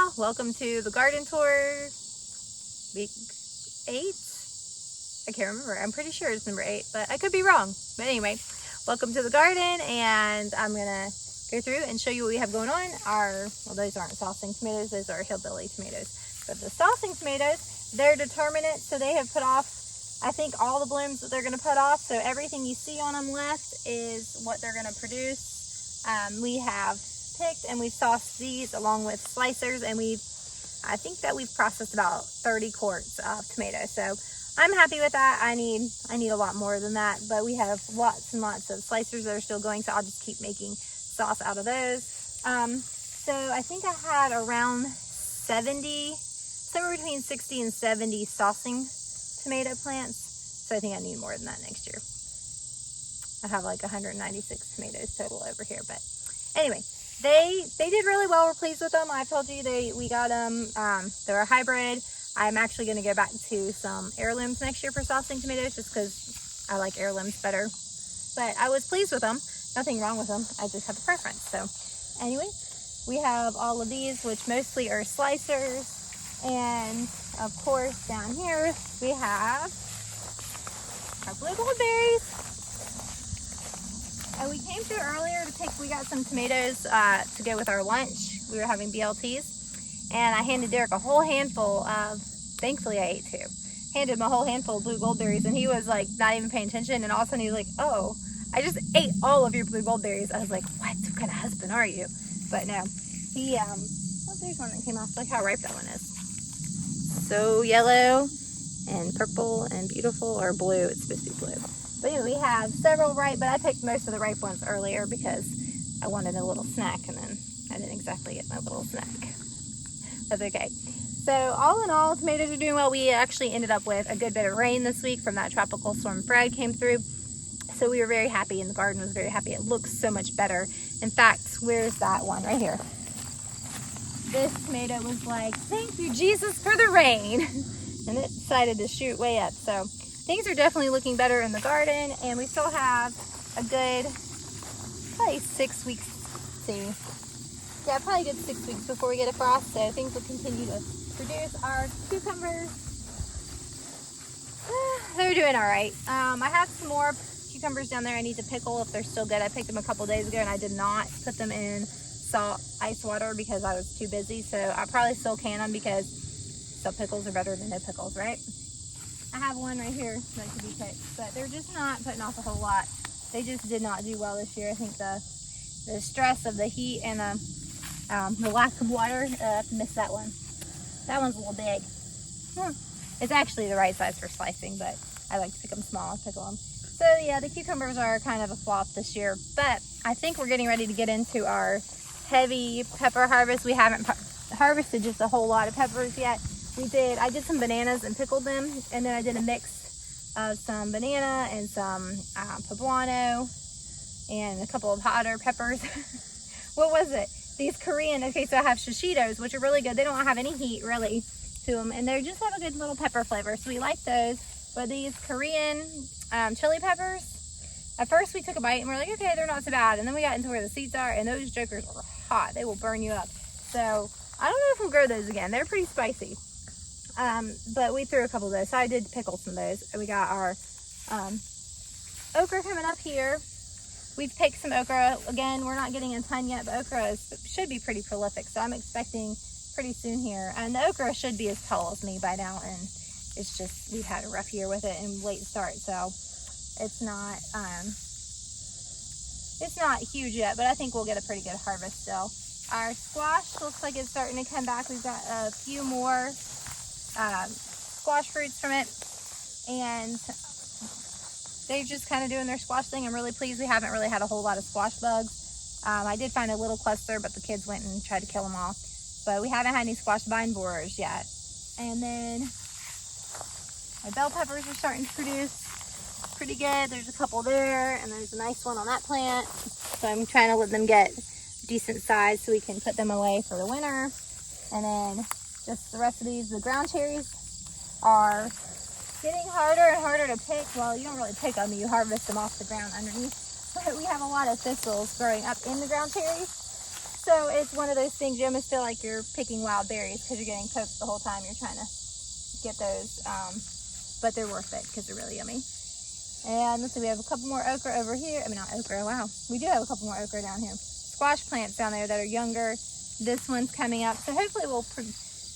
y'all, welcome to the garden tour, week 8. I can't remember. I'm pretty sure it's number 8, but I could be wrong. But anyway, welcome to the garden, and I'm gonna go through and show you what we have going on. Well, those aren't saucing tomatoes, those are hillbilly tomatoes. But the saucing tomatoes, they're determinate, so they have put off, I think, all the blooms that they're gonna put off. So everything you see on them left is what they're gonna produce. We have picked and we've sauced these along with slicers, and I think that we've processed about 30 quarts of tomatoes. So I'm happy with that. I need a lot more than that, but we have lots and lots of slicers that are still going, so I'll just keep making sauce out of those. So I think I had around 70, somewhere between 60 and 70 saucing tomato plants. So I think I need more than that next year. I have like 196 tomatoes total over here, but anyway, they did really well. We're pleased with them. I told you we got them. They're a hybrid. I'm actually going to go back to some heirlooms next year for saucing tomatoes, just because I like heirlooms better. But I was pleased with them. Nothing wrong with them. I just have a preference. So anyway, we have all of these, which mostly are slicers. And of course, down here we have our blue goldberries. And we came through earlier to we got some tomatoes to go with our lunch. We were having BLTs, and I handed Derek a whole handful of, thankfully I ate 2. Handed him a whole handful of blue goldberries, and he was like not even paying attention, and all of a sudden he was like, oh, I just ate all of your blue goldberries. I was like, what kind of husband are you? But no, he, oh, there's one that came off. Look how ripe that one is. So yellow and purple and beautiful, or blue, it's supposed to be blue. But anyway, we have several ripe, but I picked most of the ripe ones earlier because I wanted a little snack, and then I didn't exactly get my little snack. That's okay. So all in all, tomatoes are doing well. We actually ended up with a good bit of rain this week from that tropical storm Fred came through. So we were very happy, and the garden was very happy. It looks so much better. In fact, where's that one? Right here. This tomato was like, thank you, Jesus, for the rain. And it decided to shoot way up. So things are definitely looking better in the garden, and we still have a good, probably 6 weeks, probably a good 6 weeks before we get a frost, so things will continue to produce. Our cucumbers, they're doing all right. I have some more cucumbers down there I need to pickle if they're still good. I picked them a couple days ago, and I did not put them in ice water because I was too busy, so I probably still can them because some pickles are better than no pickles, right? I have one right here that could be picked, but they're just not putting off a whole lot. They just did not do well this year. I think the stress of the heat and the lack of water, missed that one. That one's a little big. It's actually the right size for slicing, but I like to pick them small and pickle them. So yeah, the cucumbers are kind of a flop this year, but I think we're getting ready to get into our heavy pepper harvest. We haven't harvested just a whole lot of peppers yet. I did some bananas and pickled them, and then I did a mix of some banana and some poblano and a couple of hotter peppers. What was it? These Korean, okay, so I have shishitos, which are really good. They don't have any heat really to them, and they just have a good little pepper flavor, so we like those. But these Korean chili peppers, at first we took a bite and we're like, okay, they're not so bad, and then we got into where the seeds are, and those jokers are hot. They will burn you up. So I don't know if we'll grow those again. They're pretty spicy. But we threw a couple of those, so I did pickle some of those. And we got our okra coming up here. We've picked some okra. Again, we're not getting a ton yet, but okra should be pretty prolific, so I'm expecting pretty soon here. And the okra should be as tall as me by now, and it's just, we've had a rough year with it and late start, so it's not huge yet, but I think we'll get a pretty good harvest still. Our squash looks like it's starting to come back. We've got a few more squash fruits from it, and they're just kind of doing their squash thing. I'm really pleased. We haven't really had a whole lot of squash bugs. I did find a little cluster, but the kids went and tried to kill them all. But we haven't had any squash vine borers yet. And then my bell peppers are starting to produce pretty good. There's a couple there, and there's a nice one on that plant. So I'm trying to let them get decent size so we can put them away for the winter. And then just the rest of these, the ground cherries are getting harder and harder to pick. Well, you don't really pick them, you harvest them off the ground underneath. But we have a lot of thistles growing up in the ground cherries. So it's one of those things you almost feel like you're picking wild berries because you're getting poked the whole time you're trying to get those. But they're worth it because they're really yummy. And let's see, we have a couple more okra over here. I mean, not okra, wow. We do have a couple more okra down here. Squash plants down there that are younger. This one's coming up. So hopefully we'll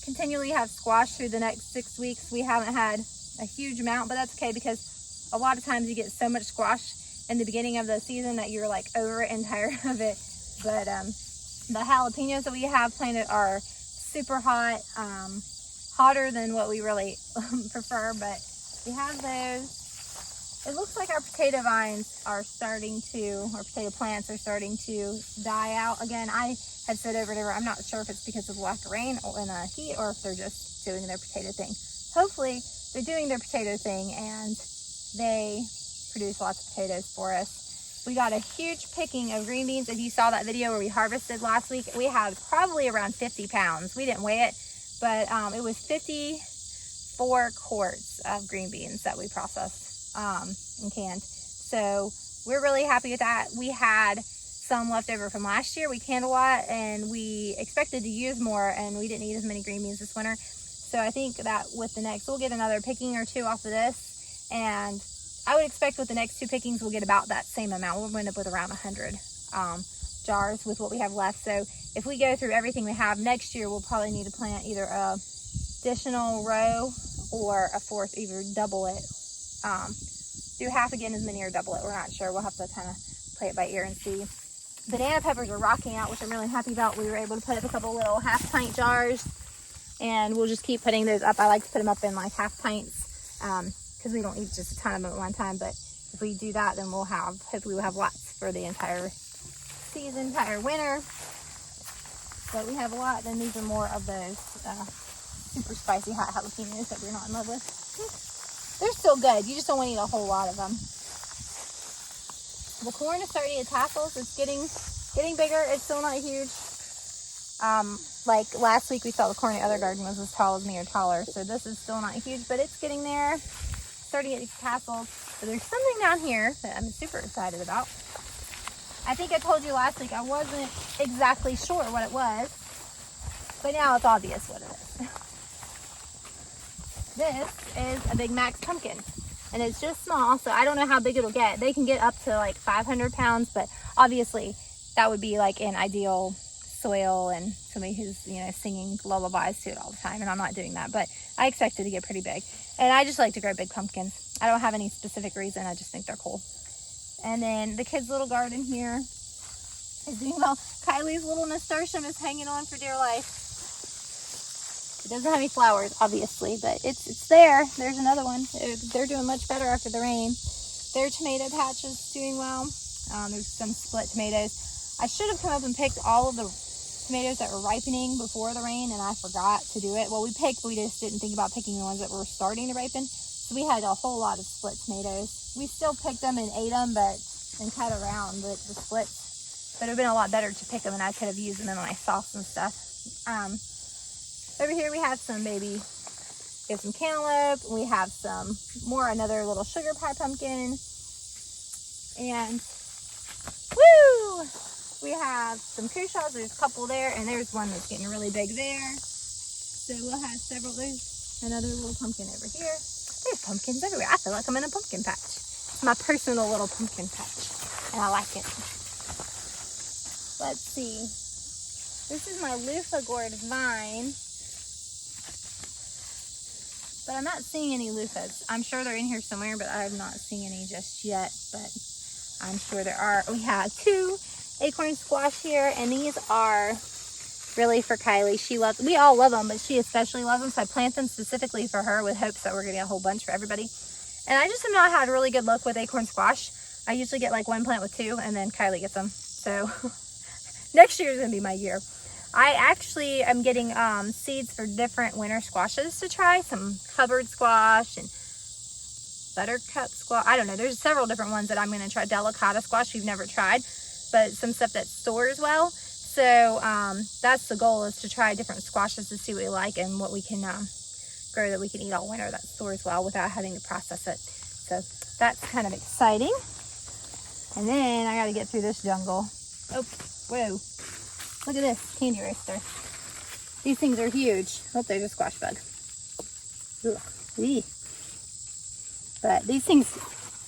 continually have squash through the next 6 weeks. We haven't had a huge amount, but that's okay because a lot of times you get so much squash in the beginning of the season that you're like over it and tired of it. But the jalapenos that we have planted are super hot, hotter than what we really prefer, but we have those. It looks like our potato vines are starting to, or potato plants are starting to die out again. I had said over and over, I'm not sure if it's because of the lack of rain or in the heat or if they're just doing their potato thing. Hopefully they're doing their potato thing and they produce lots of potatoes for us. We got a huge picking of green beans. If you saw that video where we harvested last week, we had probably around 50 pounds. We didn't weigh it, but it was 54 quarts of green beans that we processed and canned. So we're really happy with that. We had some left over from last year. We canned a lot and we expected to use more and we didn't eat as many green beans this winter. So I think that with the next, we'll get another picking or two off of this. And I would expect with the next 2 pickings, we'll get about that same amount. We'll end up with around 100 jars with what we have left. So if we go through everything we have next year, we'll probably need to plant either a additional row or a fourth, either double it. Do half again as many or double it. We're not sure. We'll have to kind of play it by ear and see. Banana peppers are rocking out, which I'm really happy about. We were able to put up a couple little half-pint jars, and we'll just keep putting those up. I like to put them up in like half pints because we don't eat just a ton of them at one time. But if we do that, then hopefully we'll have lots for the entire season, entire winter. But we have a lot. Then these are more of those super spicy hot jalapenos that we're not in love with. They're still good. You just don't want to eat a whole lot of them. The corn is starting to tassels. It's getting bigger. It's still not huge. Like last week we saw the corn in the other garden was as tall as me or taller. So this is still not huge, but it's getting there. Starting to get tassels. So there's something down here that I'm super excited about. I think I told you last week I wasn't exactly sure what it was, but now it's obvious what it is. This is a Big Mac's pumpkin, and it's just small, so I don't know how big it'll get. They can get up to like 500 pounds, but obviously that would be like in ideal soil and somebody who's, singing lullabies to it all the time, and I'm not doing that, but I expect it to get pretty big. And I just like to grow big pumpkins. I don't have any specific reason. I just think they're cool. And then the kids' little garden here is doing well. Kylie's little nasturtium is hanging on for dear life. It doesn't have any flowers, obviously, but it's there. There's another one. They're doing much better after the rain. Their tomato patch is doing well. There's some split tomatoes. I should have come up and picked all of the tomatoes that were ripening before the rain, and I forgot to do it. Well, we picked, but we just didn't think about picking the ones that were starting to ripen. So we had a whole lot of split tomatoes. We still picked them and ate them, and cut around the splits. But it would have been a lot better to pick them, and I could have used them in my sauce and stuff. Over here we have some some cantaloupe. We have another little sugar pie pumpkin. And woo! We have some crucials. There's a couple there, and there's one that's getting really big there. So we'll have several. There's another little pumpkin over here. There's pumpkins everywhere. I feel like I'm in a pumpkin patch. It's my personal little pumpkin patch, and I like it. Let's see. This is my loofah gourd vine. But I'm not seeing any loofahs. I'm sure they're in here somewhere, but I'm not seeing any just yet. But I'm sure there are. We have 2 acorn squash here, and these are really for Kylie. We all love them, but she especially loves them. So I plant them specifically for her with hopes that we're getting a whole bunch for everybody. And I just have not had really good luck with acorn squash. I usually get like 1 plant with 2, and then Kylie gets them. So next year is going to be my year. I actually am getting seeds for different winter squashes to try. Some cupboard squash and buttercup squash. I don't know. There's several different ones that I'm going to try. Delicata squash we've never tried, but some stuff that stores well. So that's the goal, is to try different squashes to see what we like and what we can grow that we can eat all winter that stores well without having to process it. So that's kind of exciting. And then I got to get through this jungle. Oh, whoa. Look at this candy roaster. These things are huge. Oh, there's a squash bug. Ugh. Eee. But these things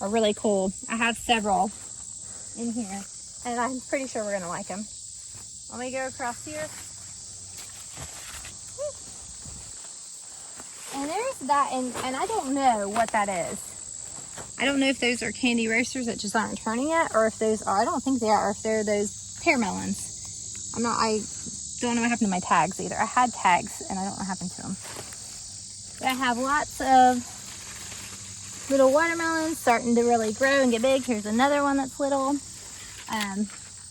are really cool. I have several in here, and I'm pretty sure we're gonna like them. Let me go across here. And there's that, and I don't know what that is. I don't know if those are candy roasters that just aren't turning yet, or if those are, I don't think they are, or if they're those pear melons. I don't know what happened to my tags either. I had tags, and I don't know what happened to them. But I have lots of little watermelons starting to really grow and get big. Here's another one that's little.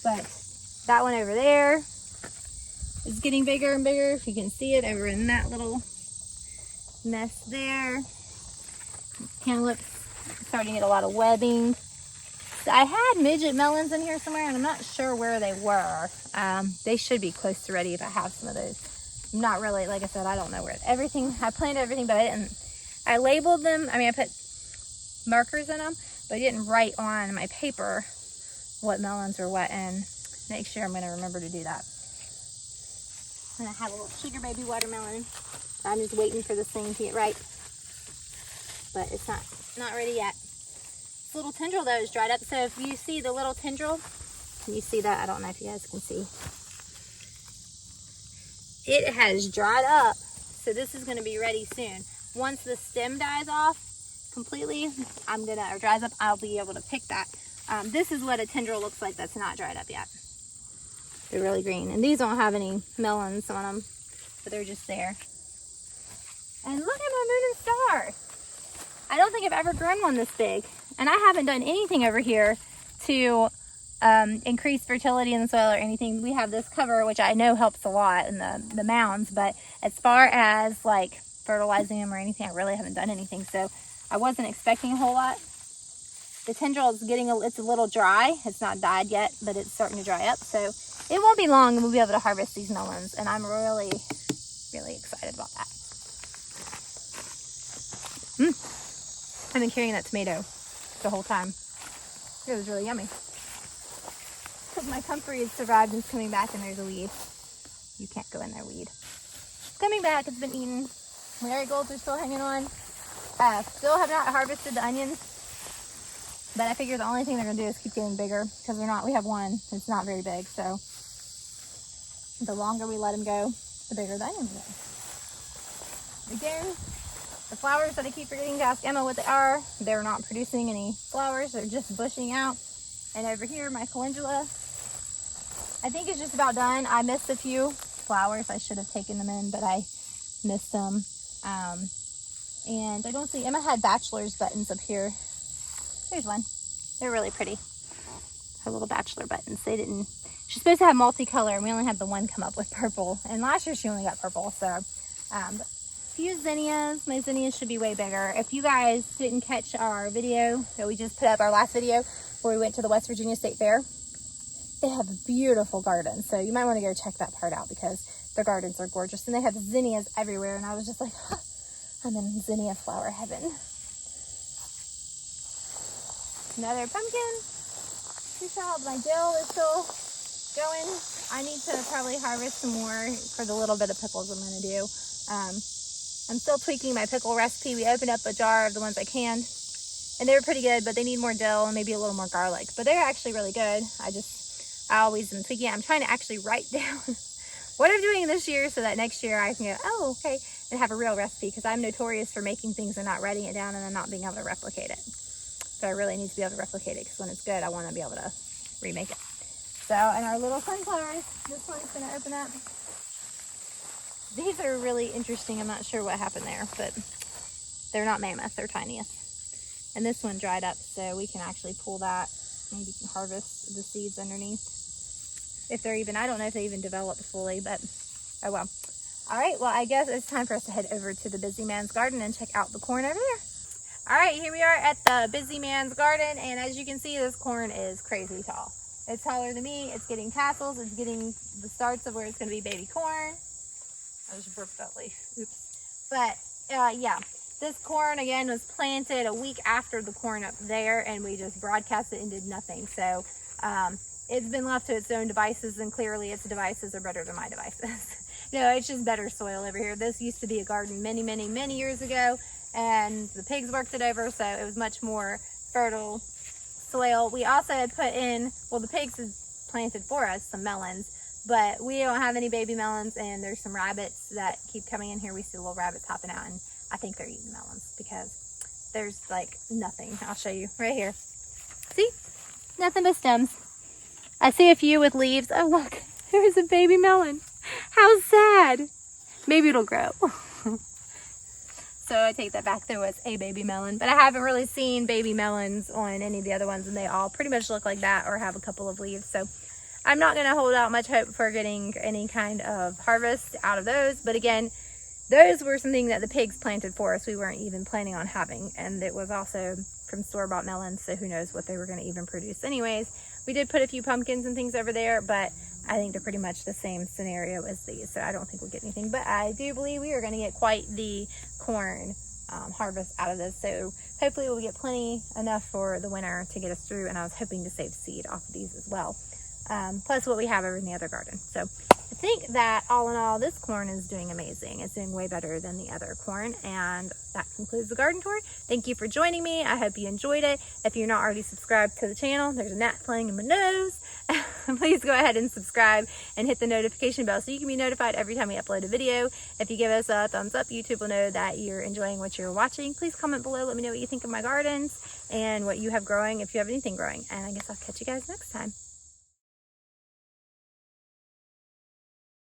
But that one over there is getting bigger and bigger. If you can see it over in that little mess there. Cantaloupes starting to get a lot of webbing. So I had midget melons in here somewhere, and I'm not sure where they were. They should be close to ready if I have some of those. I'm not really, like I said, I don't know where everything. I planted everything, but I labeled them. I mean, I put markers in them, but I didn't write on my paper what melons were what, and next year I'm going to remember to do that. And I have a little sugar baby watermelon. I'm just waiting for this thing to get ripe, but it's not ready yet. This little tendril though is dried up, so if you see the little tendril, can you see that? I don't know if you guys can see. It has dried up, so this is going to be ready soon. Once the stem dies off completely, or dries up, I'll be able to pick that. This is what a tendril looks like that's not dried up yet. They're really green, and these don't have any melons on them, but they're just there. And look at my moon and star. I don't think I've ever grown one this big, and I haven't done anything over here to increase fertility in the soil or anything. We have this cover, which I know helps a lot in the mounds, but as far as like fertilizing them or anything, I really haven't done anything, so I wasn't expecting a whole lot. The tendril is it's a little dry. It's not dyed yet, but it's starting to dry up, so it won't be long and we'll be able to harvest these melons, and I'm really, really excited about that. I've been carrying that tomato the whole time. It was really yummy. Because my comfrey has survived and it's coming back, and there's a weed. You can't go in there, weed. It's coming back. It's been eaten. Marigolds are still hanging on. Still have not harvested the onions, but I figure the only thing they're going to do is keep getting bigger, because we have one. It's not very big, so the longer we let them go, the bigger the onions get. Again, the flowers that I keep forgetting to ask Emma what they are, they're not producing any flowers. They're just bushing out. And over here, my calendula, I think it's just about done. I missed a few flowers. I should have taken them in, but I missed them. And I don't see, Emma had bachelor's buttons up here. There's one. They're really pretty. Her little bachelor buttons. She's supposed to have multicolor, and we only had the one come up with purple. And last year she only got purple, so. But few zinnias. My zinnias should be way bigger. If you guys didn't catch our video that we just put up, our last video where we went to the West Virginia State Fair, they have a beautiful garden, so you might want to go check that part out, because their gardens are gorgeous, and they have zinnias everywhere, and I was just like, I'm in zinnia flower heaven. Another pumpkin. My dill is still going. I need to probably harvest some more for the little bit of pickles I'm going to do. I'm still tweaking my pickle recipe. We opened up a jar of the ones I canned, and they were pretty good, but they need more dill and maybe a little more garlic. But they're actually really good. I always am tweaking. I'm trying to actually write down what I'm doing this year, so that next year I can go, oh, okay, and have a real recipe, because I'm notorious for making things and not writing it down and then not being able to replicate it. So I really need to be able to replicate it, because when it's good, I want to be able to remake it. So, and our little sunflowers, this one's going to open up. These are really interesting. I'm not sure what happened there, but they're not mammoth. They're tiniest. And this one dried up, so we can actually pull that and we can harvest the seeds underneath. If they're even, I don't know if they even developed fully, but oh well. All right, well, I guess it's time for us to head over to the Busy Man's Garden and check out the corn over there. All right, here we are at the Busy Man's Garden, and as you can see, this corn is crazy tall. It's taller than me. It's getting tassels. It's getting the starts of where it's going to be baby corn. I just burped that leaf. Oops. But yeah, this corn again was planted a week after the corn up there, and we just broadcast it and did nothing. So it's been left to its own devices, and clearly its devices are better than my devices. No, it's just better soil over here. This used to be a garden many, many, many years ago, and the pigs worked it over, so it was much more fertile soil. We also had put in, well, the pigs had planted for us some melons, but we don't have any baby melons, and there's some rabbits that keep coming in here. We see little rabbits hopping out, and I think they're eating melons because there's like nothing. I'll show you right here. See? Nothing but stems. I see a few with leaves. Oh, look, there's a baby melon. How sad. Maybe it'll grow. So I take that back. There was a baby melon, but I haven't really seen baby melons on any of the other ones, and they all pretty much look like that or have a couple of leaves. So I'm not going to hold out much hope for getting any kind of harvest out of those. But again, those were something that the pigs planted for us. We weren't even planning on having, and it was also from store-bought melons, so who knows what they were going to even produce anyways. We did put a few pumpkins and things over there, but I think they're pretty much the same scenario as these, so I don't think we'll get anything. But I do believe we are going to get quite the corn harvest out of this, so hopefully we'll get plenty enough for the winter to get us through, and I was hoping to save seed off of these as well, plus what we have over in the other garden. So I think that all in all, this corn is doing amazing. It's doing way better than the other corn, and that concludes the garden tour. Thank you for joining me. I hope you enjoyed it. If you're not already subscribed to the channel, there's a gnat flying in my nose. Please go ahead and subscribe and hit the notification bell so you can be notified every time we upload a video. If you give us a thumbs up, YouTube will know that you're enjoying what you're watching. Please comment below. Let me know what you think of my gardens and what you have growing, if you have anything growing. And I guess I'll catch you guys next time.